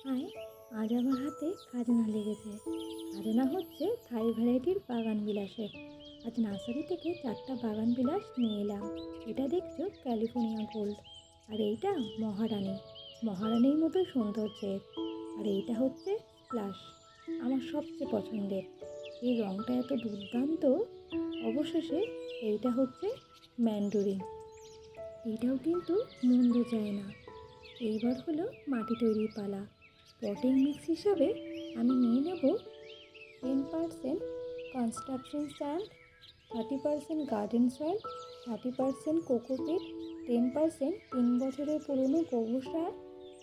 High, আজ আমার হাতে খাজনা লেগেছে। খাজনা হচ্ছে থাই ভ্যারাইটির বাগান বিলাসের। আজ নার্সারি থেকে 4টা বাগান বিলাস নিয়ে এলাম। এটা দেখছো ক্যালিফোর্নিয়া গোল্ড, আর এইটা মহারানী, মহারানীর মতো সৌন্দর্যের। আর এইটা হচ্ছে স্প্লাশ, আমার সবচেয়ে পছন্দের। এই রঙটা এত দুর্দান্ত। অবশেষে এইটা হচ্ছে ম্যান্ডারিন, এইটাও কিন্তু মন্দ যায় না। এইবার হলো মাটি তৈরির পালা। পটিং মিক্স হিসাবে আমি নিয়ে নেব 10% construction sand, 30% garden soil, 30% cocopeat, 10% 3 বছরের পুরনো গোবর সার,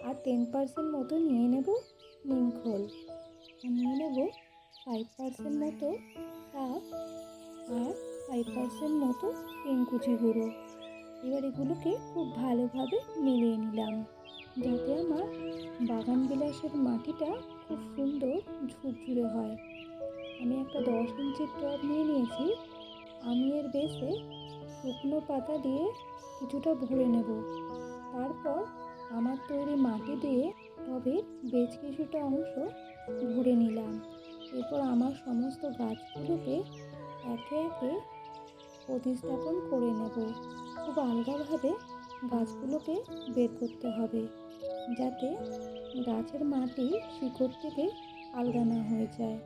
আর 10% মতো নিয়ে নেব নিম খোল, আর নিয়ে নেব 5% মতো কাপ, আর 5% মতো টেঙ্কুচি গুঁড়ো। এবার এগুলোকে খুব ভালোভাবে মিলিয়ে নিলাম, যাতে আমার বাগান বিলাসের মাটিটা খুব সুন্দর ঝুরঝুরে হয়। আমি একটা 10 ইঞ্চির টব নিয়ে নিয়েছি। আমি এর বেসে শুকনো পাতা দিয়ে কিছুটা ভরে নেব। তারপর আমার তৈরি মাটি দিয়ে টবের বেশ কিছুটা অংশ ভরে নিলাম। এরপর আমার সমস্ত গাছগুলোকে একে একে প্রতিস্থাপন করে নেব। খুব আলগাভাবে গাছগুলোকে বের করতে হবে, যাতে গাছের মাটি শিকড় থেকে আলগা না হয়ে যায়।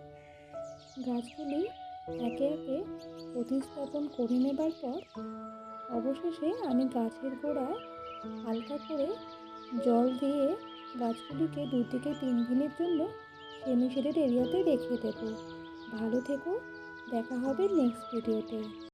গাছগুলি একে একে প্রতিস্থাপন করে নেবার পর অবশেষে আমি গাছের গোড়ায় হালকা করে জল দিয়ে গাছগুলিকে 2 থেকে 3 দিনের জন্য সেমি শেডেড এরিয়াতে রেখে দেবো। ভালো থেকো, দেখা হবে নেক্সট ভিডিওতে।